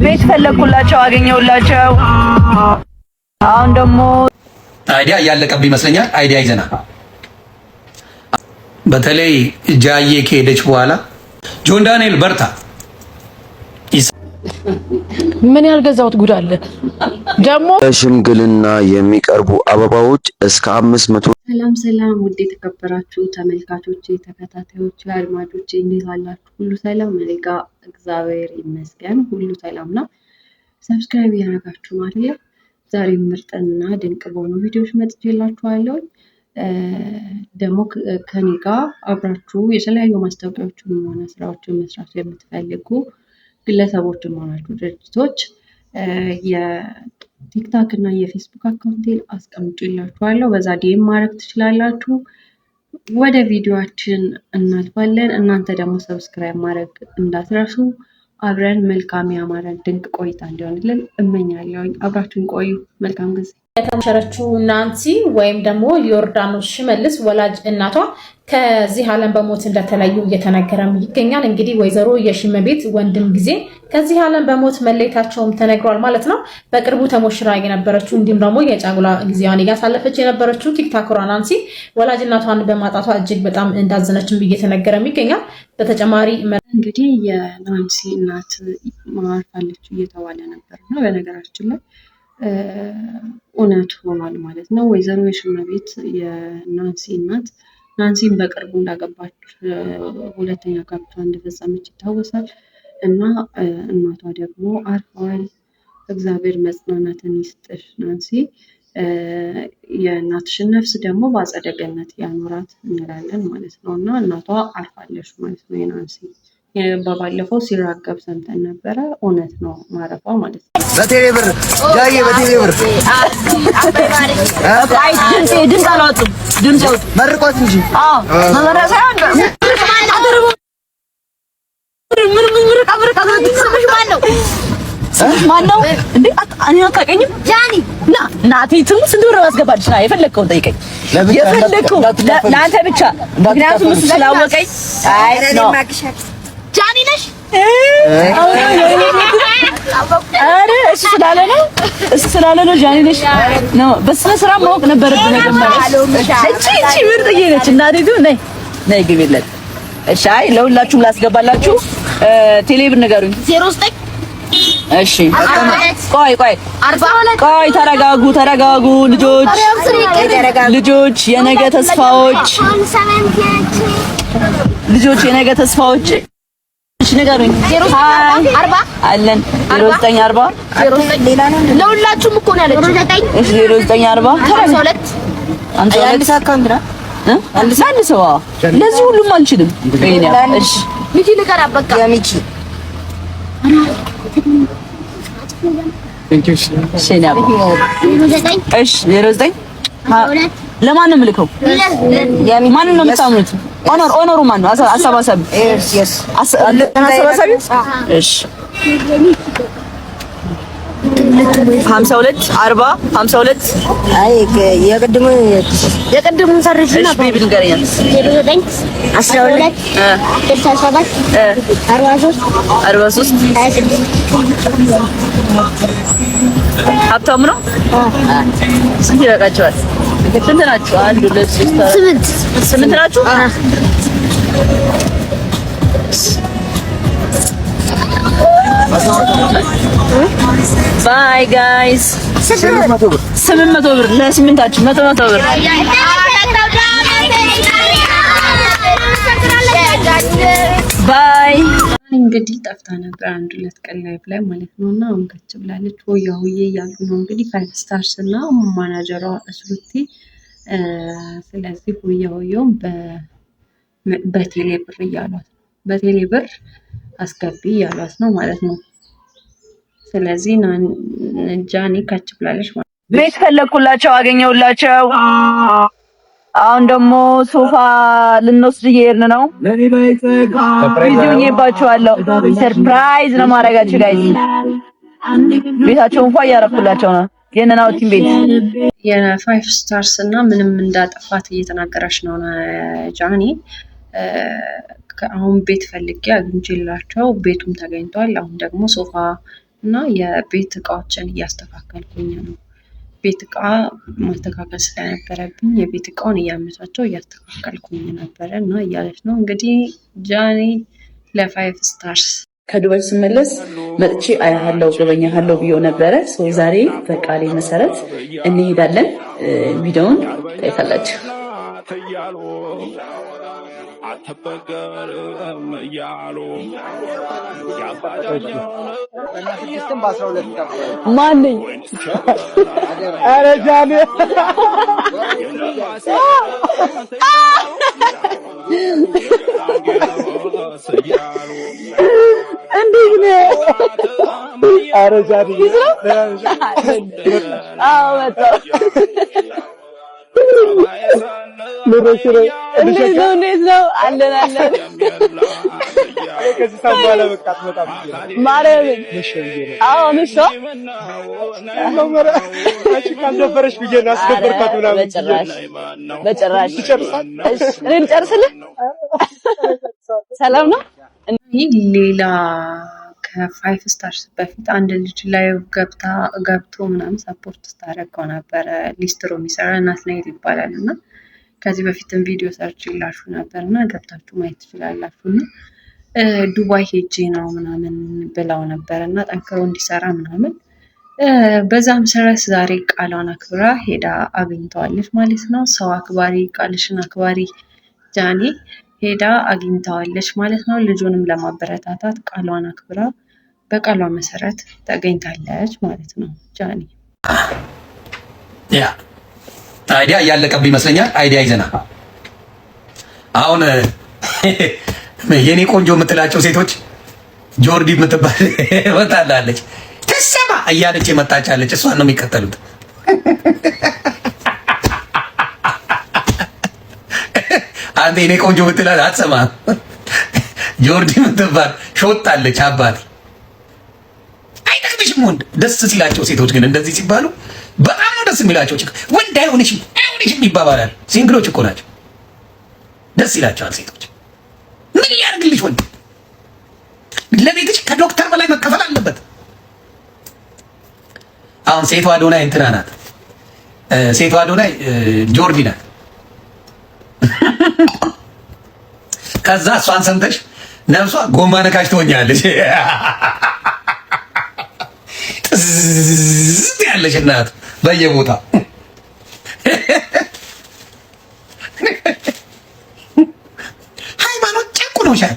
ቤት ፈለኩላቸው አገኘሁላቸው። አሁን ደግሞ አይዲያ እያለቀብኝ ይመስለኛል። አይዲያ ይዘና በተለይ ጃዬ ከሄደች በኋላ ጆን ዳንኤል በርታ። ምን ያልገዛውት ጉድ አለ ደግሞ ለሽምግልና የሚቀርቡ አበባዎች እስከ 500። ሰላም ሰላም፣ ውድ የተከበራችሁ ተመልካቾች፣ ተከታታዮች፣ አድማጮች እንዴት አላችሁ? ሁሉ ሰላም? እኔ ጋር እግዚአብሔር ይመስገን ሁሉ ሰላም ነው። ሰብስክራይብ ያደረጋችሁ ማለት ነው። ዛሬ ምርጥና ድንቅ በሆኑ ቪዲዮዎች መጥቼላችኋለሁ። ደግሞ ከኔ ጋር አብራችሁ የተለያዩ ማስታወቂያዎችን ሆነ ስራዎችን መስራት የምትፈልጉ ግለሰቦችም ሆናችሁ ድርጅቶች የቲክታክ እና የፌስቡክ አካውንቴን አስቀምጬላችኋለሁ። በዛ ዲኤም ማድረግ ትችላላችሁ። ወደ ቪዲዮአችን እናልፋለን። እናንተ ደግሞ ሰብስክራይብ ማድረግ እንዳትረሱ። አብረን መልካም ያማረ ድንቅ ቆይታ እንዲሆንልን እመኛለሁ። አብራችሁን ቆዩ። መልካም ጊዜ። የተመሸረችው ናንሲ ወይም ደግሞ ዮርዳኖስ ሽመልስ ወላጅ እናቷ ከዚህ ዓለም በሞት እንደተለዩ እየተነገረም ይገኛል። እንግዲህ ወይዘሮ የሽመቤት ወንድም ጊዜ ከዚህ ዓለም በሞት መለየታቸውም ተነግሯል ማለት ነው። በቅርቡ ተሞሽራ የነበረችው እንዲሁም ደግሞ የጫጉላ ጊዜዋን እያሳለፈች የነበረችው ቲክታከሯ ናንሲ ወላጅ እናቷን በማጣቷ እጅግ በጣም እንዳዘነችም እየተነገረም ይገኛል። በተጨማሪ እንግዲህ የናንሲ እናት ማርፋለች እየተባለ ነበር ነው። በነገራችን ላይ እውነት ሆኗል ማለት ነው። ወይዘሮ የሽመቤት የናንሲ እናት ናንሲን በቅርቡ እንዳገባች ሁለተኛ ጋብቻ እንደፈጸመች ይታወሳል። እና እናቷ ደግሞ አርፈዋል። እግዚአብሔር መጽናናትን ይስጥሽ ናንሲ፣ የእናትሽን ነፍስ ደግሞ በአጸደ ገነት ያኖራት እንላለን ማለት ነው። እና እናቷ አርፋለች ማለት ነው የናንሲ። በባለፈው ሲራገብ ሰምተን ነበረ። እውነት ነው ማረፏ ማለት ነው። በቴሌ ብር ጃዬ፣ በቴሌ ብር ድምፅ አላወጡም። ድምፅ መርቆት እንጂ ማነው እንዴ? እኔ አታውቀኝም? ጃኒ ናቲ ትሙት ስንት ብር አስገባልሽ? ና የፈለግከውን ጠይቀኝ። የፈለግከው ለአንተ ብቻ፣ ምክንያቱም እሱ ስላወቀኝ። አይ ነው ጃኒ ነሽ? አረ እሱ ስላለ ነው ጃኒ ነሽ ነው። በስነ ስርዓት ማወቅ ነበረብኝ መጀመሪያ። እቺ ምርጥዬ ነች እናቴ። ግን ነይ ግቢለት። እሺ፣ አይ ለሁላችሁም ላስገባላችሁ። ቴሌ ብር ንገሩኝ። 09 እሺ፣ ቆይ ተረጋጉ ልጆች የነገ ተስፋዎች እሺ ንገሩኝ። 40 አለን 0940 ሌላ ነው ለሁላችሁም እኮ ነው ያለችው። እሺ 0940 አንድ አካውንት ነው አንድ ሰው ለዚህ ሁሉም አልችልም። እሺ ሚኪ ልቀር በቃ ሚኪ እሺ 09 ለማን ነው የምልከው? ማን ነው የምታምኑት? ኦነሩ ማን ነው? አሰባሳቢ አሰባሳቢ። እሺ 52 40 52 አይ የቅድሙን ሰርሽና ቤቢ ንገረኝ። 12 67 43 ሀብታሙ ነው። ስንት ይበቃቸዋል? ስንት ናችሁ? 1 2 3 8 ናችሁ? ባይ ጋይስ። 800 ብር ለስምንታችሁ 100 ብር። ባይ። እንግዲህ ጠፍታ ነበር 1-2 ቀን ላይ ማለት ነው። እና አሁን ከች ብላለች። ሆያ ሆዬ እያሉ ነው እንግዲህ 5 ስታርስ እና ማናጀሯ እስሩቲ። ስለዚህ ሆያ ሆየውን በቴሌ ብር እያሏት፣ በቴሌ ብር አስገቢ እያሏት ነው ማለት ነው። ስለዚህ ጃኒ ከች ብላለች ማለት ነው። ቤት ፈለኩላቸው አገኘሁላቸው። አሁን ደግሞ ሶፋ ልንወስድ እየሄድን ነው። ይዤባቸዋለሁ። ሰርፕራይዝ ነው ማድረጋችሁ ጋይስ። ቤታቸው እንኳን እያረኩላቸው ነው። የነናው ቲም ቤት የ5 ስታርስ እና ምንም እንዳጠፋት እየተናገረች ነው ጃኒ። አሁን ቤት ፈልጌ አግኝቼላቸው ቤቱም ተገኝቷል። አሁን ደግሞ ሶፋ እና የቤት እቃዎችን እያስተካከልኩኝ ነው። ቤት እቃ ማስተካከል ስለነበረብኝ የቤት እቃውን እያመቻቸው እያስተካከልኩኝ ነበረ እና እያለች ነው እንግዲህ ጃኒ ለ5 ስታርስ ከዱባይ ስመለስ መጥቼ አያለው ጎበኛለው ብዬ ነበረ። ዛሬ በቃሌ መሰረት እንሄዳለን። ቪዲዮውን ታይታላችሁ። ማንኝ ኧረ ጃኒ እንዴት ነህ? ኧረ ጃኒ አዎ መጣሁ። እንዴት ነው? አለን ከዚህ ሰዓት በኋላ በቃ አትመጣም ማርያምን። አዎ ነሽ አንቺ ካልነበረሽ ብዬሽ ነው አስገበርካት ምናምን። በጭራሽ እኔ ልጨርስልህ። ሰላም ነው። ይህ ሌላ ከ5 ስታርስ በፊት አንድ ልጅ ላይ ገብቶ ምናምን ሰፖርት ስታደርገው ነበረ። ሊስትሮ የሚሰራ ናትናኤል ይባላል እና ከዚህ በፊትም ቪዲዮ ሰርች ይላችሁ ነበር እና ገብታችሁ ማየት ትችላላችሁ። እና ዱባይ ሄጄ ነው ምናምን ብለው ነበር እና ጠንክሮ እንዲሰራ ምናምን በዛ መሰረት ዛሬ ቃሏን አክብራ ሄዳ አግኝተዋለች ማለት ነው። ሰው አክባሪ ቃልሽን አክባሪ ጃኒ ሄዳ አግኝተዋለች ማለት ነው። ልጁንም ለማበረታታት ቃሏን አክብራ በቃሏ መሰረት ተገኝታለች ማለት ነው። ጃኒ አይዲያ እያለቀብኝ ይመስለኛል። አይዲያ ይዘና አሁን የኔ ቆንጆ የምትላቸው ሴቶች ጆርዲ የምትባል ወጣላለች ተሰማ እያለች የመጣቻለች። እሷን ነው የሚከተሉት። አንተ የኔ ቆንጆ የምትላት አትሰማም። ጆርዲ የምትባል ሾጣለች። አባቴ አይጠቅምሽም። ወንድ ደስ ሲላቸው ሴቶች ግን እንደዚህ ሲባሉ በጣም ነው ደስ የሚላቸው። ወንድ አይሆንሽም ይባባላል። ሲንግሎች እኮ ናቸው። ደስ ይላቸዋል ሴቶች። ምን ያርግልሽ ወንድ? ለቤትሽ ከዶክተር በላይ መከፈል አለበት። አሁን ሴቷ አዶናይ እንትና ናት። ሴቷ አዶናይ ጆርዲ ናት። ከዛ እሷን ሰምተሽ ነፍሷ ጎማ ነካሽ ትሆኛለሽ። ጥዝ ያለሽ እናት በየቦታ ሃይማኖት ጨቁኖሻል፣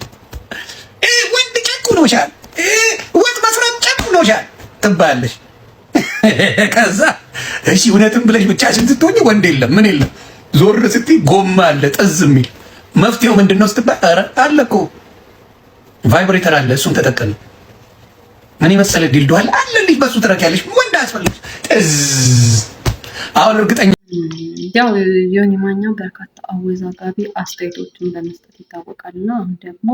ወንድ ጨቁኖሻል፣ ወጥ መስራት ጨቁኖሻል ትባያለሽ። ከዛ እሺ እውነትም ብለሽ ብቻሽን ስትሆኝ ወንድ የለም ምን የለም፣ ዞር ስትይ ጎማ አለ ጥዝ የሚል። መፍትሄው ምንድነው ስትባል፣ ኧረ አለ እኮ ቫይብሬተር አለ፣ እሱን ተጠቀሚ። ምን የመሰለ ዲልዶ አለ አለልሽ፣ በሱ ትረኪያለሽ። ወንድ አያስፈልግሽ ጥዝ። አሁን እርግጠኛ ያው ዮኒ ማኛ በርካታ አወዛጋቢ አስተያየቶችን በመስጠት ይታወቃል እና አሁን ደግሞ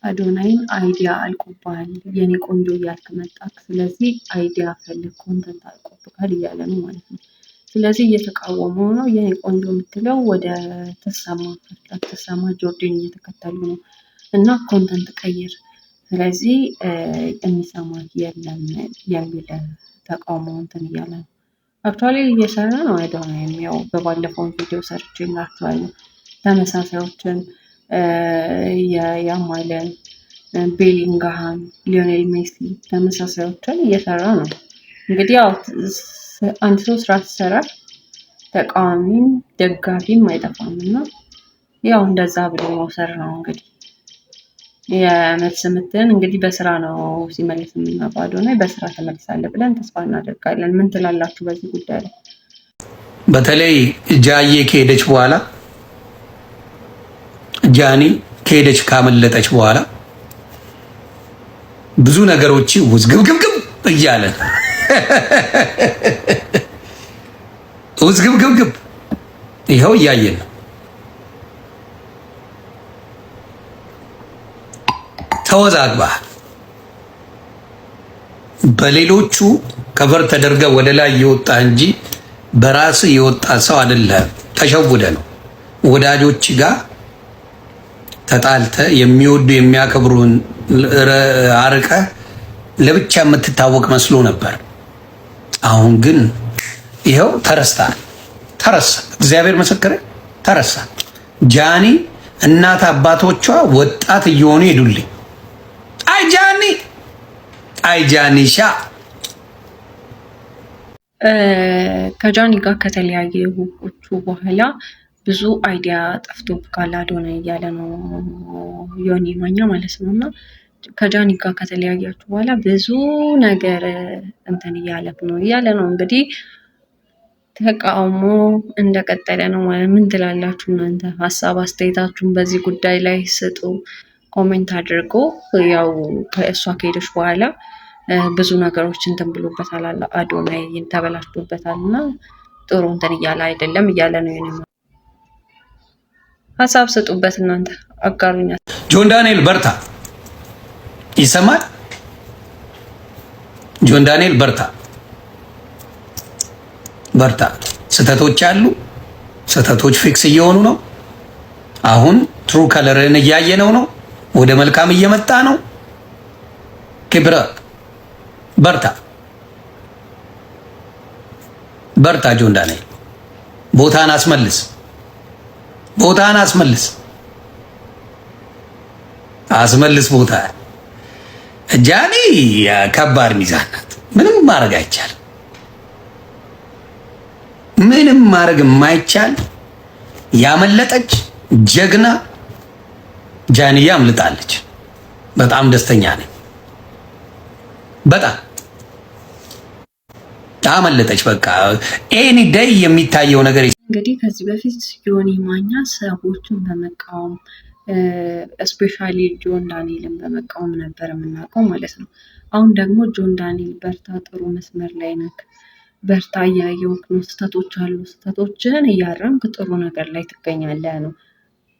አዶናይን አይዲያ አልቆብሃል የኔ ቆንጆ እያልክ መጣክ፣ ስለዚህ አይዲያ ፈልግ፣ ኮንተንት አልቆብሃል እያለ ነው ማለት ነው። ስለዚህ እየተቃወመው ነው። የኔ ቆንጆ የምትለው ወደ ተሰማ ጆርዲን እየተከተሉ ነው እና ኮንተንት ቀይር፣ ስለዚህ የሚሰማት የለም የሚል ተቃውሞ እንትን እያለ ነው። አክቹዋሊ እየሰራ ነው አዶናይም። ያው በባለፈው ቪዲዮ ሰርቼላችኋለሁ ተመሳሳዮችን ያማለን ቤሊንግሃም፣ ሊዮኔል ሜሲ ተመሳሳዮችን እየሰራ ነው። እንግዲህ ያው አንድ ሰው ስራ ሲሰራ ተቃዋሚም ደጋፊም አይጠፋም እና ያው እንደዛ ብሎ መውሰድ ነው እንግዲህ። የመልስ ምትን እንግዲህ በስራ ነው ሲመልስ የምናውቀው አዶናይ በስራ ተመልሳለህ ብለን ተስፋ እናደርጋለን። ምን ትላላችሁ በዚህ ጉዳይ ላይ? በተለይ ጃዬ ከሄደች በኋላ ጃኒ ከሄደች ካመለጠች በኋላ ብዙ ነገሮች ውዝግብግብግብ እያለ ውዝግብግብግብ ይኸው እያየን ነው። ተወዛግባ በሌሎቹ ከቨር ተደርገ ወደ ላይ የወጣ እንጂ በራስ የወጣ ሰው አይደለም። ተሸውደ ነው ወዳጆች ጋር ተጣልተ የሚወዱ የሚያከብሩን አርቀ ለብቻ የምትታወቅ መስሎ ነበር። አሁን ግን ይኸው ተረስታል። ተረሳ። እግዚአብሔር ምስክሬ ተረሳ። ጃኒ እናት አባቶቿ ወጣት እየሆኑ ሄዱልኝ። አይ ጃኒሻ ከጃኒ ጋር ከተለያየ ውቆቹ በኋላ ብዙ አይዲያ ጠፍቶብካል አዶናይ እያለ ነው ዮኒ ማኛ ማለት ነው። እና ከጃኒ ጋር ከተለያያችሁ በኋላ ብዙ ነገር እንትን እያለ ነው እንግዲህ ተቃውሞ እንደቀጠለ ነው ማለት። ምን ትላላችሁ እናንተ? ሀሳብ አስተያየታችሁን በዚህ ጉዳይ ላይ ስጡ፣ ኮሜንት አድርጎ። ያው ከእሷ ከሄደች በኋላ ብዙ ነገሮች እንትን ብሎበታል አዶናይ ተበላሽቶበታል እና ጥሩ እንትን እያለ አይደለም እያለ ነው። የኔ ሀሳብ ስጡበት እናንተ አጋሩኛ። ጆን ዳንኤል በርታ፣ ይሰማል? ጆን ዳንኤል በርታ በርታ። ስህተቶች አሉ፣ ስህተቶች ፊክስ እየሆኑ ነው። አሁን ትሩ ከለርን እያየነው ነው። ወደ መልካም እየመጣ ነው። ክብረ በርታ በርታ። ጆን ዳንኤል ቦታን አስመልስ፣ ቦታን አስመልስ ቦታ። ጃኒ ከባድ ሚዛን ናት። ምንም ማድረግ አይቻልም። ምንም ማድረግ የማይቻል ያመለጠች ጀግና ጃኒያ አምልጣለች። በጣም ደስተኛ ነኝ። በጣም አመለጠች። በቃ ኤኒ ዴይ የሚታየው ነገር እንግዲህ ከዚህ በፊት ዮኒ ማኛ ሰዎችን በመቃወም ስፔሻሊ ጆን ዳንኤልን በመቃወም ነበር የምናውቀው ማለት ነው። አሁን ደግሞ ጆን ዳንኤል በርታ፣ ጥሩ መስመር ላይ ነክ፣ በርታ፣ እያየሁህ ነው፣ ስህተቶች አሉ፣ ስህተቶችን እያረምክ ጥሩ ነገር ላይ ትገኛለህ ነው።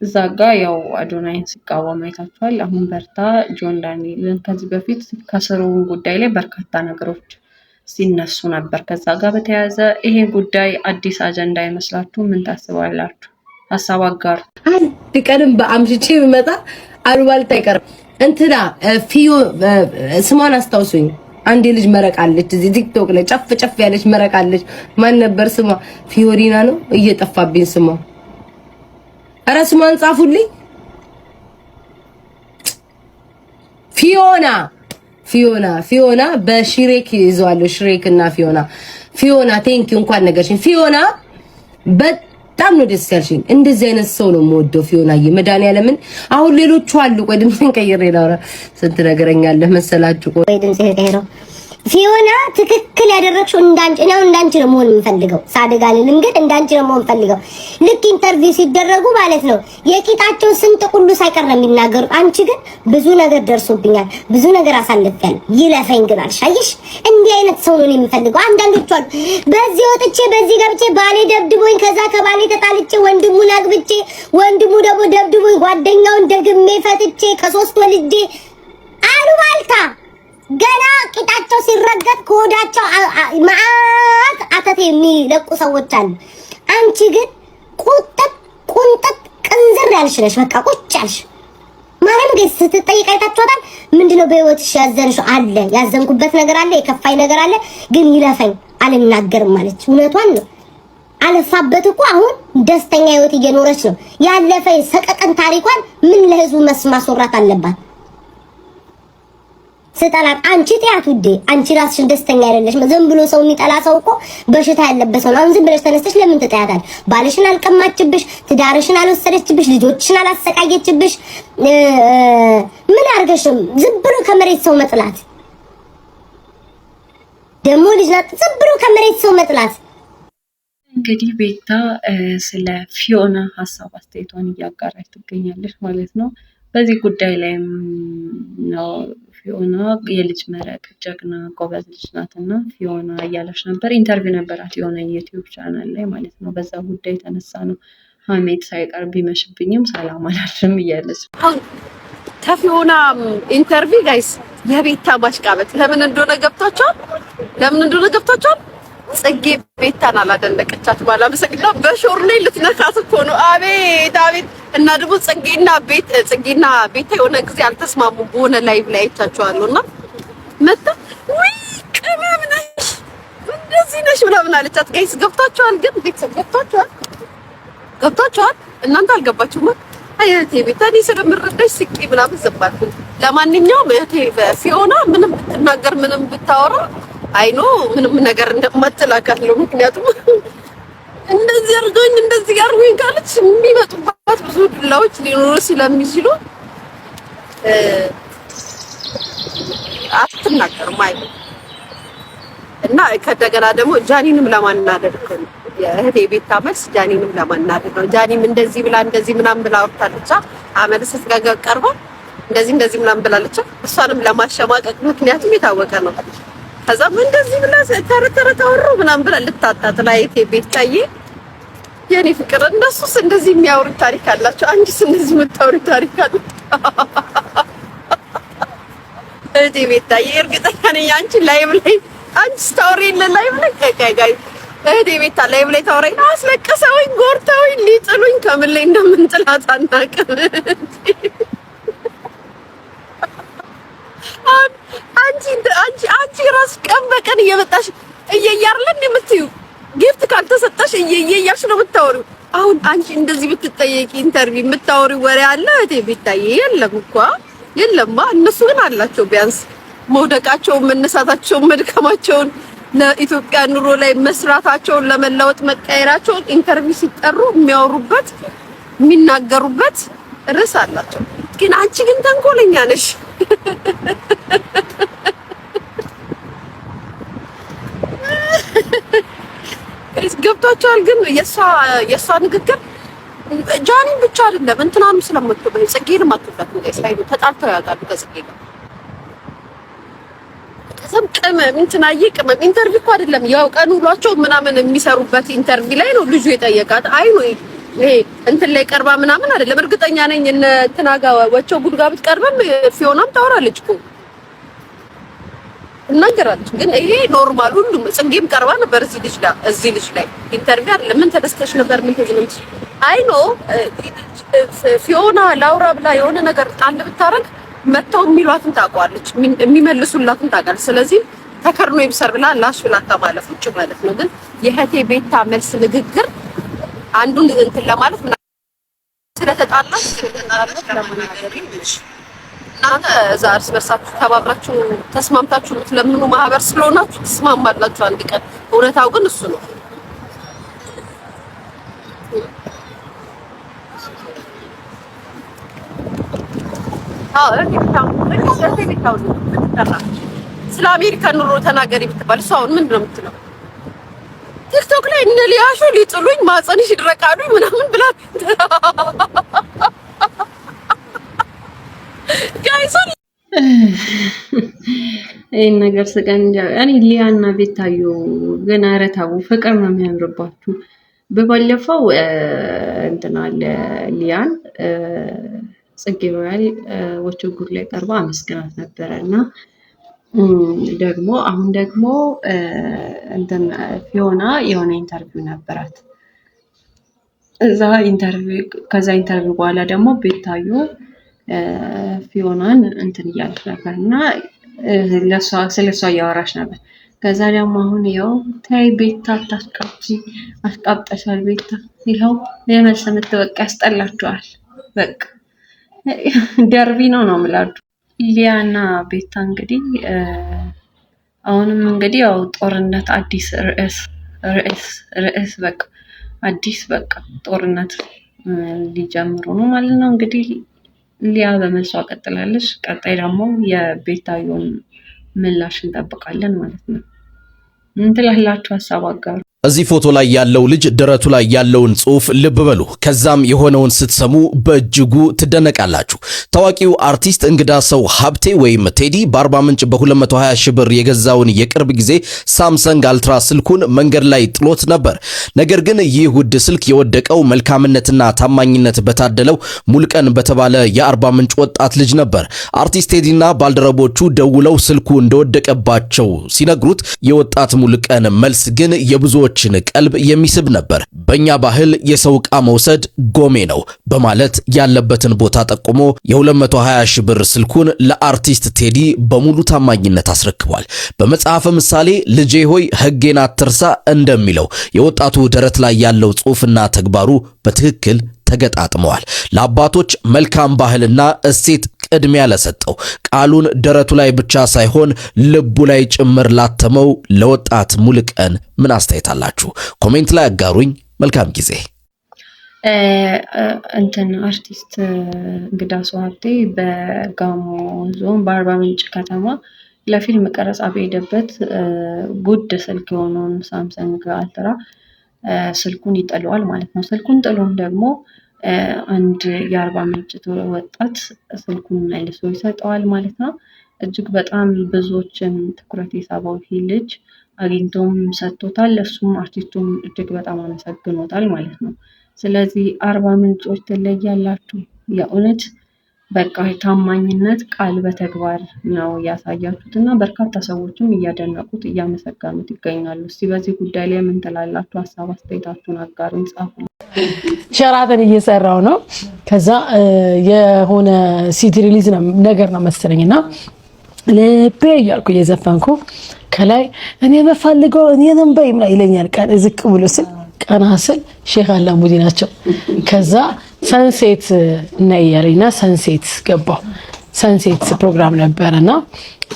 እዛ ጋ ያው አዶናይን ሲቃወም አይታችኋል። አሁን በርታ ጆን ዳንኤልን። ከዚህ በፊት ከስሩ ጉዳይ ላይ በርካታ ነገሮች ሲነሱ ነበር። ከዛ ጋር በተያያዘ ይሄ ጉዳይ አዲስ አጀንዳ አይመስላችሁ? ምን ታስባላችሁ? ሀሳብ አጋሩ። አንድ ቀንም በአምሽቼ ብመጣ አሉባልታ አይቀርም። እንትና ፊዮ ስሟን አስታውሱኝ። አንድ ልጅ መረቃለች እዚህ ቲክቶክ ላይ ጨፍ ያለች መረቃለች። ማን ነበር ስሟ? ፊዮሪና ነው፣ እየጠፋብኝ ስሟ። ኧረ ስሟን ጻፉልኝ። ፊዮና በሽሬክ ይዘዋለሁ። ሽሬክ እና ፊዮና ቴንኪው እንኳን ነገርሽኝ። ፊዮና በጣም ነው ደስ ያልሽኝ። እንደዚህ አይነት ሰው ነው የምወደው። ፊዮናዬ መድኃኒዓለምን። አሁን ሌሎቹ አሉ። ቆይ ድምፅን ቀይሬ ላውራ። ስንት ነገረኛለህ መሰላችሁ? ቆይ ድምፅን ቀይሬ ፊዮና ትክክል ያደረግሽው እንዳንቺ ነው። እንዳንቺ ነው መሆን የምፈልገው። ሳደጋልን እንግዲህ እንዳንቺ ነው መሆን የምፈልገው። ልክ ኢንተርቪው ሲደረጉ ማለት ነው የቂጣቸው ስንት ሁሉ ሳይቀር ነው የሚናገሩት። አንቺ ግን ብዙ ነገር ደርሶብኛል፣ ብዙ ነገር አሳልፌያለሁ፣ ይለፈኝ ግን አልሻይሽ። እንዲህ አይነት ሰው ነው የምፈልገው። አንዳንዶቹ አሉ በዚህ ወጥቼ በዚህ ገብቼ ባሌ ደብድቦኝ፣ ከዛ ከባሌ ተጣልቼ ወንድሙን አግብቼ፣ ወንድሙ ደግሞ ደብድቦኝ ጓደኛውን ደግሜ ፈትቼ ከሶስት ወልጄ አሉባልታ ገና ቂጣቸው ሲረገጥ ከሆዳቸው ማአት አተት የሚለቁ ሰዎች አሉ። አንቺ ግን ቁንጥጥ ቅንዝር ያልሽ ነሽ። በቃ ቁጭ ያልሽ ማርያም ግን ስትጠይቅ አይታችኋታል። ምንድነው በህይወትሽ ያዘንሽው? አለ ያዘንኩበት ነገር አለ፣ የከፋኝ ነገር አለ፣ ግን ይለፈኝ አልናገርም ማለች። እውነቷን ነው። አለፋበት እኮ አሁን ደስተኛ ህይወት እየኖረች ነው። ያለፈ ሰቀቀን ታሪኳን ምን ለህዝቡ ማስወራት አለባት? ስጠላት አንቺ ጥያት ውዴ፣ አንቺ ራስሽን ደስተኛ አይደለሽ። ዝም ብሎ ሰው የሚጠላ ሰው እኮ በሽታ ያለበት ሰው ነው። አሁን ዝም ብለሽ ተነስተሽ ለምን ትጠያታል? ባልሽን አልቀማችብሽ፣ ትዳርሽን አልወሰደችብሽ፣ ልጆችሽን አላሰቃየችብሽ። ምን አርገሽም? ዝም ብሎ ከመሬት ሰው መጥላት ደግሞ ልጅ ናት። ዝም ብሎ ከመሬት ሰው መጥላት። እንግዲህ ቤታ ስለ ፊዮና ሀሳብ አስተያየቷን እያጋራች ትገኛለች ማለት ነው። በዚህ ጉዳይ ላይም ነው ፊዮና የልጅ መረቅ ጀግና ጎበዝ ልጅ ናትና ፊዮና እያለች ነበር። ኢንተርቪው ነበራት የሆነ ዩቲዩብ ቻናል ላይ ማለት ነው። በዛ ጉዳይ የተነሳ ነው ሀሜት ሳይቀር ቢመሽብኝም ሰላም አላልም እያለች ከፊዮና ኢንተርቪው ጋይስ የቤታ ማሽቃበጥ ለምን እንደሆነ ገብታችኋል? ጽጌ ቤታን አላደነቀቻት ባላመሰግና በሾር ላይ ልትነካት እኮ ነው። አቤት እና ደግሞ ጽጌና ቤታ የሆነ ጊዜ አልተስማሙም በሆነ ላይቭ ላይ አይቻቸዋለሁና መጣ ወይ ቅመም ነሽ እንደዚህ ነሽ ምናምን አለቻት። ጋይስ ገብታችኋል? ግን ቤተሰብ ገብታችኋል? እናንተ አልገባችሁም? አያቴ ቤታኒ ስለምረዳሽ ስቂ ምናምን ዘባልኩ። ለማንኛውም እህቴ ፊዮና ምንም ብትናገር ምንም ብታወራ አይኖ ምንም ነገር እንደማትላካለው። ምክንያቱም እንደዚህ አርጎኝ ካለች የሚመጡባት ብዙ ዱላዎች ሊኖሩ ስለሚችሉ አትናገርም አይደል? እና ከደገና ደግሞ ጃኒንም ለማናደድ ነው የእህቴ ቤታ መልስ። ጃኒንም ለማናደድ ነው። ጃኒም እንደዚህ ብላ እንደዚህ ምናምን ብላ ወጣለች። አመል ስትጋጋ ቀርባ እንደዚህ ምናምን ብላለች። እሷንም ለማሸማቀቅ ምክንያቱም የታወቀ ነው። ከዛም እንደዚህ ብላ ተረተረ ታወሩ ምናምን ብላ ልታጣጥላ እህቴ ቤታዬ የኔ ፍቅር እነሱስ እንደዚህ የሚያወሩ ታሪክ አላቸው። አንቺስ እንደዚህ የምታወሪ ታሪክ አለ? እህቴ ቤታዬ እርግጠኛ ነኝ አንቺ ላይቭ ላይ አንቺ ስታወሪ ላይቭ ላይ ከጋይ እህቴ ቤታ ላይቭ ላይ ታወሪ አስለቀሰውኝ ጎርታውኝ ሊጥሉኝ ከምን ላይ እንደምንጥላት አናውቅም። አንቺ ራስ ቀን በቀን እየመጣሽ እየያርለን የምትዩ ጊፍት ካልተሰጠሽ እየያሽ ነው የምታወሪው። አሁን አንቺ እንደዚህ ብትጠየቂ ኢንተርቪው የምታወሪው ወሬ አለ እህቴ ቤታዬ? የለም እኮ የለማ። እነሱ ግን አላቸው ቢያንስ መውደቃቸውን፣ መነሳታቸውን፣ መድከማቸውን፣ ለኢትዮጵያ ኑሮ ላይ መስራታቸውን፣ ለመለወጥ መቀየራቸውን ኢንተርቪው ሲጠሩ የሚያወሩበት የሚናገሩበት ርዕስ አላቸው። ግን አንቺ ግን ተንኮለኛ ነሽ። ገብቷቸዋል። ግን የሷ ንግግር ጃኒን ብቻ አይደለም እንትናም ስለምትበይ ጽጌንም አትበት ነው ሳይሉ ተጣልተው ያውቃሉ ከጽጌ ጋር። ከዛም ቅመም ቅመም ኢንተርቪው እኮ አይደለም ያው ቀን ውሏቸው ምናምን የሚሰሩበት ኢንተርቪው ላይ ነው ልጁ የጠየቃት። አይ ነው ይሄ እንትን ላይ ቀርባ ምናምን አይደለም። እርግጠኛ ነኝ እነ እንትና ጋር ወቸው ጉድ ጋር ብትቀርበም ፊዮናም ታወራለች እኮ እናገራለች። ግን ይሄ ኖርማል ሁሉም ጽጌም ቀርባ ነበር እዚህ ልጅ ላይ ኢንተርቪው አይደለም። ምን ተደስተሽ ነበር? ምን ተዝነምሽ? አይ ኖ ፊዮና ላውራ ብላ የሆነ ነገር ጣል ብታረግ መተው የሚሏትን ታውቀዋለች፣ የሚመልሱላትን ታውቃለች። ስለዚህ ተከርኖ ይብሰር ብላ ላሽ ብላ ከማለፍ ውጭ ማለት ነው። ግን የእህቴ ቤታ መልስ ንግግር አንዱን እንትን ለማለት ምናምን ስለተጣላች ለማናገር ይልሽ እናንተ እዛ እርስ በርሳችሁ ተባብራችሁ ተስማምታችሁ የምትለምኑ ማህበር ስለሆናችሁ ትስማማላችሁ አንድ ቀን። እውነታው ግን እሱ ነው። ስለ አሜሪካ ኑሮ ተናገሪ ብትባል እሱ አሁን ምንድን ነው የምትለው? ቲክቶክ ላይ እነ ሊያሾ ሊጥሉኝ ማጸንሽ ይድረቃሉኝ ምናምን ብላ ጋይሶን ይሄን ነገር ስቀን እኔ ሊያና ቤታዩ ገና ረታው ፍቅር ነው የሚያምርባችሁ። በባለፈው እንትና ሊያን ጽጌ ሮያል ወቸው ጉድ ላይ ቀርባ አመስግናት ነበረና ደግሞ አሁን ደግሞ እንትን ፊዮና የሆነ ኢንተርቪው ነበራት። ከዛ ኢንተርቪው በኋላ ደግሞ ቤታዩ ፊዮናን እንትን እያለች ነበር እና ስለሷ እያወራች ነበር። ከዛ ደግሞ አሁን ይኸው ታይ ቤታ ታስቃብጪ አስቃብጠሻል ቤታ ይኸው የመልስ የምትበቃ ያስጠላችኋል። በቃ ደርቢ ነው የምላችሁ። ሊያና ቤታ እንግዲህ አሁንም እንግዲህ ያው ጦርነት አዲስ ርዕስ በቃ አዲስ በቃ ጦርነት ሊጀምሩ ነው ማለት ነው። እንግዲህ ሊያ በመልሷ ቀጥላለች። ቀጣይ ደግሞ የቤታዩን ምላሽ እንጠብቃለን ማለት ነው። ምን ትላላችሁ? ሀሳብ አጋሩ። እዚህ ፎቶ ላይ ያለው ልጅ ደረቱ ላይ ያለውን ጽሑፍ ልብ በሉ። ከዛም የሆነውን ስትሰሙ በእጅጉ ትደነቃላችሁ። ታዋቂው አርቲስት እንግዳ ሰው ሀብቴ ወይም ቴዲ በአርባ ምንጭ በ220 ሺህ ብር የገዛውን የቅርብ ጊዜ ሳምሰንግ አልትራ ስልኩን መንገድ ላይ ጥሎት ነበር። ነገር ግን ይህ ውድ ስልክ የወደቀው መልካምነትና ታማኝነት በታደለው ሙልቀን በተባለ የአርባ ምንጭ ወጣት ልጅ ነበር። አርቲስት ቴዲና ባልደረቦቹ ደውለው ስልኩ እንደወደቀባቸው ሲነግሩት የወጣት ሙልቀን መልስ ግን የብዙዎች የብዙዎችን ቀልብ የሚስብ ነበር። በእኛ ባህል የሰው ዕቃ መውሰድ ጎሜ ነው በማለት ያለበትን ቦታ ጠቁሞ የ220 ሺህ ብር ስልኩን ለአርቲስት ቴዲ በሙሉ ታማኝነት አስረክቧል። በመጽሐፈ ምሳሌ ልጄ ሆይ ሕጌን አትርሳ እንደሚለው የወጣቱ ደረት ላይ ያለው ጽሑፍና ተግባሩ በትክክል ተገጣጥመዋል። ለአባቶች መልካም ባህልና እሴት ቅድሚያ ለሰጠው ቃሉን ደረቱ ላይ ብቻ ሳይሆን ልቡ ላይ ጭምር ላተመው ለወጣት ሙሉቀን ምን አስተያየት አላችሁ? ኮሜንት ላይ አጋሩኝ። መልካም ጊዜ። አርቲስት እንግዳሰው ሀብቴ በጋሞ ዞን በአርባ ምንጭ ከተማ ለፊልም ቀረጻ በሄደበት ጉድ ስልክ የሆነውን ሳምሰንግ አልትራ ስልኩን ይጥለዋል ማለት ነው። ስልኩን ጥሎም ደግሞ አንድ የአርባ ምንጭ ወጣት ስልኩን መልሶ ይሰጠዋል ማለት ነው። እጅግ በጣም ብዙዎችን ትኩረት የሳበው ይህ ልጅ አግኝቶም ሰጥቶታል። እሱም አርቲስቱም እጅግ በጣም አመሰግኖታል ማለት ነው። ስለዚህ አርባ ምንጮች ትለያላችሁ። የእውነት በቃ ታማኝነት ቃል በተግባር ነው ያሳያችሁት እና በርካታ ሰዎችም እያደነቁት እያመሰገኑት ይገኛሉ። እስቲ በዚህ ጉዳይ ላይ ምን ትላላችሁ? ሀሳብ አስተያየታችሁን አጋሩን፣ ጻፉ። ሸራተን እየሰራው ነው። ከዛ የሆነ ሲዲ ሪሊዝ ነገር ነው መሰለኝና ልቤ እያልኩ እየዘፈንኩ ከላይ እኔ በፈልገው እኔ ነምበይ ምን ይለኛል። ቃል ዝቅ ብሎ ስል ቀና ስል ሼህ አላሙዲ ናቸው። ከዛ ሰንሴት ነይ ያለኝና ሰንሴት ገባው። ሰንሴት ፕሮግራም ነበርና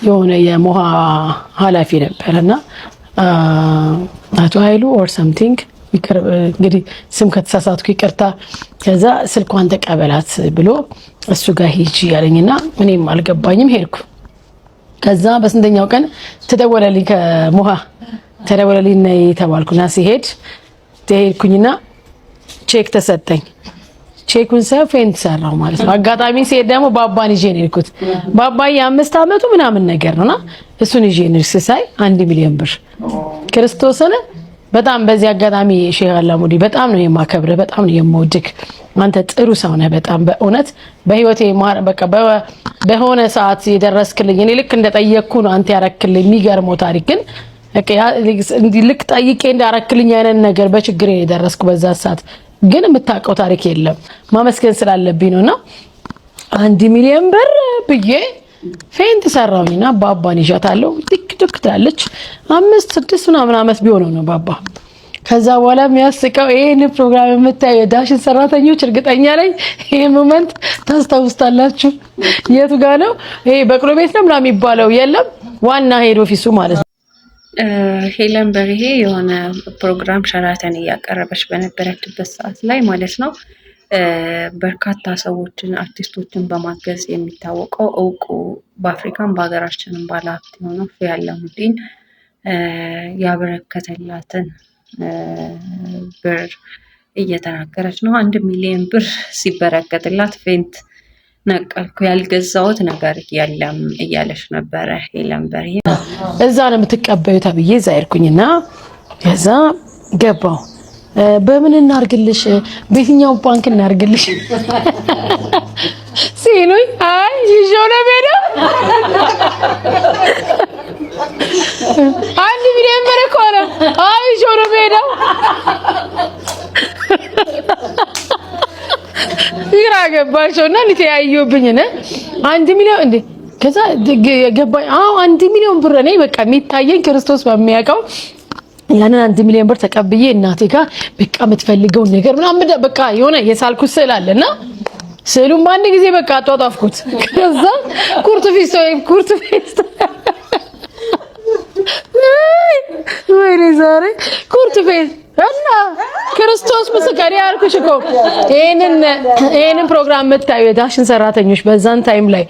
የሆነ የሞሃ ኃላፊ ነበርና አቶ ኃይሉ ኦር ሰምቲንግ እንግዲህ ስም ከተሳሳትኩ ይቅርታ። ከዛ ስልኳን ተቀበላት ብሎ እሱ ጋር ሂጂ ያለኝና እኔም አልገባኝም ሄድኩ። ከዛ በስንተኛው ቀን ተደወለልኝ ከሞሃ ተደወለልኝ ነይ ተባልኩና ሲሄድ ሄድኩኝና ቼክ ተሰጠኝ። ቼኩን ሰፌን ሰራው ማለት ነው። አጋጣሚ ሲሄድ ደግሞ ባባን ይዤ ነው የሄድኩት። ባባዬ 5 አመቱ ምናምን ነገር ነውና እሱን ይዤ ነው ሲሳይ 1 ሚሊዮን ብር ክርስቶስን በጣም በዚህ አጋጣሚ ሼህ አላሙዲ በጣም ነው የማከብርህ፣ በጣም ነው የምወድክ። አንተ ጥሩ ሰው ነህ በጣም በእውነት በህይወቴ በቃ በሆነ ሰዓት የደረስክልኝ እኔ ልክ እንደጠየቅኩ ነው አንተ ያረክልኝ። የሚገርመው ታሪክ ግን ልክ ጠይቄ እንዳረክልኝ አይነት ነገር በችግር የደረስኩ በዛ ሰዓት ግን የምታውቀው ታሪክ የለም። ማመስገን ስላለብኝ ነውና 1 ሚሊዮን ብር ብዬ ፌንት ሰራውኝና ባባን ይሻታለው ቲክቶክ ታለች 5-6 ምናምን አመት ቢሆነው ነው ባባ። ከዛ በኋላ የሚያስቀው ይሄን ፕሮግራም የምታዩ ዳሽን ሰራተኞች እርግጠኛ ነኝ ይሄ ሞመንት ታስታውስታላችሁ። የቱ ጋር ነው ይሄ በቅሎ ቤት ነው ምናምን የሚባለው የለም ዋና ሄድ ኦፊሱ ማለት ነው። ሄለን በርሄ የሆነ ፕሮግራም ሸራተን እያቀረበች በነበረችበት ሰዓት ላይ ማለት ነው በርካታ ሰዎችን አርቲስቶችን በማገዝ የሚታወቀው እውቁ በአፍሪካም በሀገራችንም ባለሀብት የሆነው ፊያለሙዲን ያበረከተላትን ብር እየተናገረች ነው። 1 ሚሊዮን ብር ሲበረከትላት ፌንት ነቀልኩ ያልገዛሁት ነገር የለም እያለች ነበረ ሄለን በርሄ። እዛ ነው የምትቀበዩ ተብዬ እዛ ሄድኩኝና ከዛ ገባው። በምን እናርግልሽ በየትኛው ባንክ እናርግልሽ ሲሉኝ አይ ይዤው ነው የምሄደው 1 ሚሊዮን ብር እኮ ነው አይ ይዤው ነው የምሄደው ይራ ገባቸውና ሊተያዩብኝ ነው 1 ሚሊዮን እንዴ ከዛ ገባኝ። 1 ሚሊዮን ብር ነው በቃ የሚታየኝ ክርስቶስ በሚያውቀው ያንን 1 ሚሊዮን ብር ተቀብዬ እናቴ ጋር በቃ የምትፈልገው ነገር ምናምን በቃ የሆነ የሳልኩት ስዕል አለና ስዕሉን በአንድ ጊዜ በቃ አጧጧፍኩት። ከዛ ኩርት ፊት ወይኔ ዛሬ ኩርት ፊት እና ክርስቶስ ምስክር ያልኩሽ እኮ ይሄንን ፕሮግራም የምታዩ የዳሽን ሰራተኞች በዛን ታይም ላይ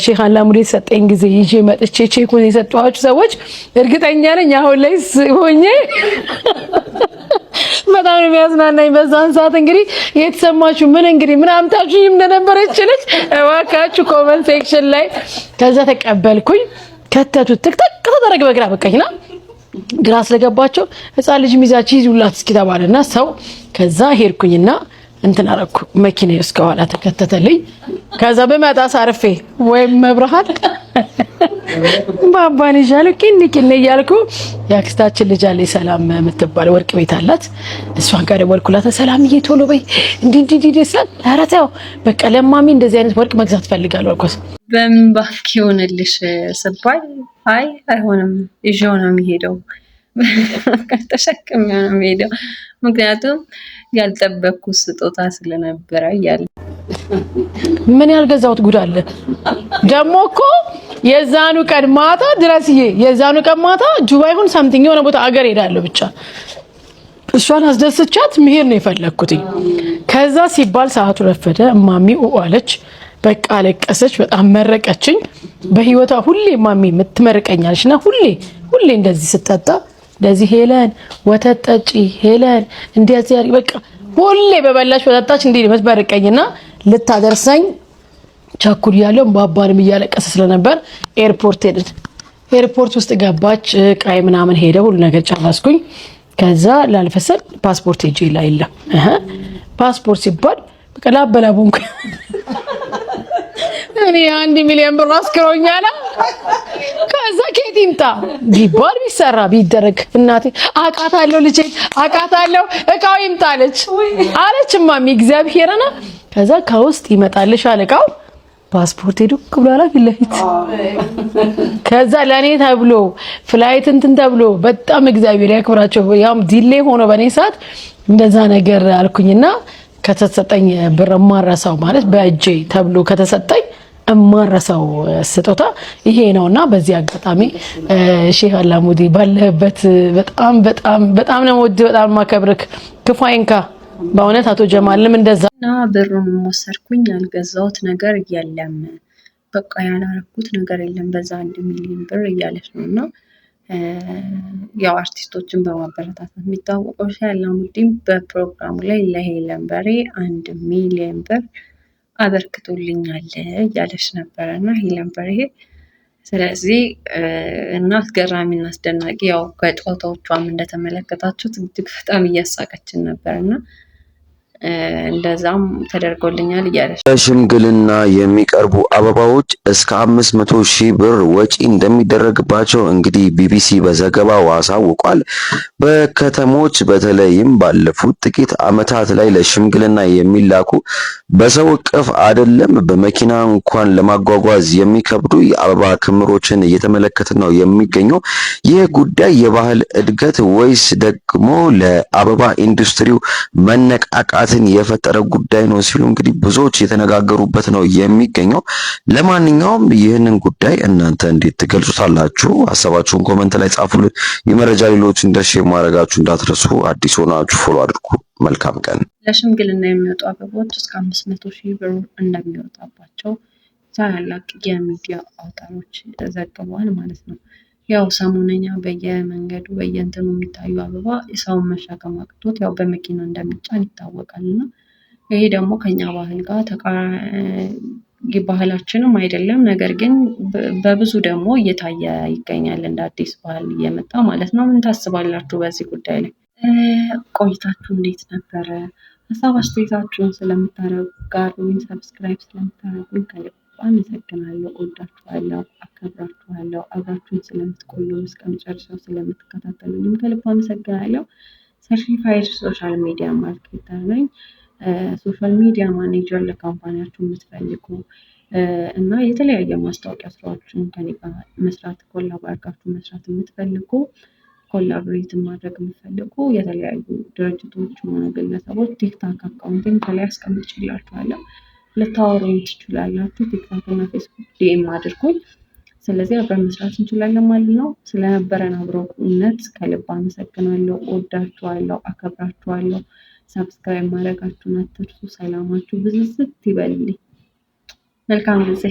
ሼህ አላሙዲ ሰጠኝ ጊዜ ይዤ መጥቼ ቼኩን የሰጧችሁ ሰዎች እርግጠኛ ነኝ አሁን ላይ ሆኜ በጣም ነው የሚያዝናናኝ። በዛን ሰዓት እንግዲህ የተሰማችሁ ምን አምታችሁኝ እንደነበረ ይችላል እባካችሁ ኮሜንት ሴክሽን ላይ። ከዛ ተቀበልኩኝ ከተቱት ትክተክ ተደረገ በግራ በቀኝና ግራ ስለገባቸው ህፃን ልጅ ሚዛች ይዙላት እስኪ ተባለና ሰው ከዛ ሄድኩኝና እንትን አደረኩ። መኪናዬ ውስጥ ከኋላ ተከተተልኝ። ከዛ በመጣ ሳርፌ ወይም መብርሃን ባባን ይዣለሁ ኪኒ እያልኩ ያክስታችን ልጅ አለ ሰላም የምትባል ወርቅ ቤት አላት። እሷን ጋር ደወልኩላት። ሰላምዬ ቶሎ በይ እንዲህ ስላት ኧረ ተው በቃ ለማሚ እንደዚህ አይነት ወርቅ መግዛት ፈልጋለሁ አልኳት። በምን ባንክ ይሆንልሽ ስባል አይ አይሆንም ይዤው ነው የሚሄደው ተሸክሜ ነው የሚሄደው ምክንያቱም ያልጠበቅኩት ስጦታ ስለነበረ እያለ ምን ያልገዛሁት ጉድ አለ ደግሞ እኮ የዛኑ ቀን ማታ ድረስዬ የዛኑ ቀን ማታ ጁባይ ሁን ሳምቲንግ የሆነ ቦታ አገር ሄዳለሁ ብቻ እሷን አስደስቻት መሄድ ነው የፈለኩት። ከዛ ሲባል ሰዓቱ ረፈደ። ማሚ አለች በቃ አለቀሰች። በጣም መረቀችኝ። በህይወቷ ሁሌ ማሚ የምትመርቀኛለችና ሁሌ እንደዚህ ስትጠጣ እንደዚህ ሄለን ወተት ጠጪ ሄለን እንደዚህ ያሪ በቃ ሁሌ በበላሽ በጠጣች እንዴ መስበርቀኝና ልታደርሰኝ ቸኩል ያለው ባባንም እያለቀሰ ስለነበር ኤርፖርት ሄድን። ኤርፖርት ውስጥ ገባች። ቃይ ምናምን ሄደ ሁሉ ነገር ጨረስኩኝ። ከዛ ላልፈሰል ፓስፖርት እጄ ላይ የለም። ፓስፖርት ሲባል በቃ ላበላቡን እኔ 1 ሚሊዮን ብር አስክሮኛል። ከዛ ከየት ይምጣ ቢባል ቢሰራ ቢደረግ እናቴ አቃታለሁ ልጄ አቃታለሁ እቃው ይምጣለች አለች ማሚ እግዚአብሔርና ከዛ ከውስጥ ይመጣልሻል እቃው ፓስፖርት ሄዱ ብሏላ ፊት ከዛ ለኔ ተብሎ ፍላይት እንትን ተብሎ በጣም እግዚአብሔር ያክብራቸው ያም ዲሌ ሆኖ በኔ ሰዓት እንደዛ ነገር አልኩኝና ከተሰጠኝ ብር ማራሳው ማለት በእጄ ተብሎ ከተሰጠኝ ማራሳው ስጦታ ይሄ ነውና በዚህ አጋጣሚ ሼህ አላሙዲ ባለበት በጣም ነው ወድ በጣም ማከብርክ ክፋይንካ በእውነት አቶ ጀማልም እንደዛና ብሩን ወሰድኩኝ። ያልገዛሁት ነገር የለም በቃ ያላረኩት ነገር የለም በዛ 1 ሚሊዮን ብር እያለች ነውና ያው አርቲስቶችን በማበረታታት የሚታወቀው ሼህ አላሙዲን በፕሮግራሙ ላይ ለሄለን በሬ 1 ሚሊዮን ብር አበርክቶልኛል እያለች ነበርና ሄለን በሬ ስለዚህ እና አስገራሚና አስደናቂ ያው ከጨዋታዎቿም እንደተመለከታችሁት እጅግ በጣም እያሳቀችን ነበርና እንደዛም ተደርጎልኛል እያለች በሽምግልና የሚቀርቡ አበባዎች እስከ 500,000 ብር ወጪ እንደሚደረግባቸው እንግዲህ ቢቢሲ በዘገባው አሳውቋል። በከተሞች በተለይም ባለፉት ጥቂት ዓመታት ላይ ለሽምግልና የሚላኩ በሰው እቅፍ አይደለም በመኪና እንኳን ለማጓጓዝ የሚከብዱ የአበባ ክምሮችን እየተመለከትን ነው የሚገኘው። ይህ ጉዳይ የባህል እድገት ወይስ ደግሞ ለአበባ ኢንዱስትሪው መነቃቃት የፈጠረ ጉዳይ ነው ሲሉ እንግዲህ ብዙዎች የተነጋገሩበት ነው የሚገኘው። ለማንኛውም ይህንን ጉዳይ እናንተ እንዴት ትገልጹታላችሁ? ሀሳባችሁን ኮሜንት ላይ ጻፉልን። የመረጃ ሌሎች እንደሼር ማድረጋችሁ እንዳትረሱ። አዲስ ሆናችሁ ፎሎ አድርጉ። መልካም ቀን። ለሽምግልና የሚወጡ አበቦች እስከ 500,000 ብር እንደሚወጣባቸው ታላላቅ የሚዲያ አውታሮች ዘግበዋል ማለት ነው። ያው ሰሞነኛ በየመንገዱ በየእንትኑ የሚታዩ አበባ የሰውን መሸከም አቅቶት ያው በመኪና እንደሚጫን ይታወቃልና ይሄ ደግሞ ከኛ ባህል ጋር ባህላችንም አይደለም። ነገር ግን በብዙ ደግሞ እየታየ ይገኛል እንደ አዲስ ባህል እየመጣ ማለት ነው። ምን ታስባላችሁ በዚህ ጉዳይ ላይ? ቆይታችሁ እንዴት ነበረ? ሀሳብ አስተያየታችሁን ስለምታጋሩኝ ሰብስክራይብ ስለምታደርጉኝ ከልብ አመሰግናለሁ። እወዳችኋለሁ፣ አከብራችኋለሁ። አብራችሁን ስለምትቆዩ እስከ መጨረሻው ስለምትከታተሉኝ ከልብ አመሰግናለሁ። ሰርቲፋይድ ሶሻል ሚዲያ ማርኬተር ነኝ። ሶሻል ሚዲያ ማኔጀር ለካምፓኒያችሁ የምትፈልጉ እና የተለያየ ማስታወቂያ ስራዎችን ከኔ ጋር መስራት ኮላብ አድርጋችሁ መስራት የምትፈልጉ ኮላቦሬት ማድረግ የምትፈልጉ የተለያዩ ድርጅቶች ሆነ ግለሰቦች ቲክታክ አካውንቲንግ ከላይ አስቀምጬላችኋለሁ። ልታወሩኝ ትችላላችሁ። ቲክታክ እና ፌስቡክ ዲኤም አድርጉኝ። ስለዚህ አብረን መስራት እንችላለን ማለት ነው። ስለነበረን አብሮነት ከልብ አመሰግናለሁ። እወዳችኋለሁ፣ አከብራችኋለሁ። ሰብስክራይብ ማድረጋችሁን አትርሱ። ሰላማችሁ ብዝዝት ይበልልኝ። መልካም ጊዜ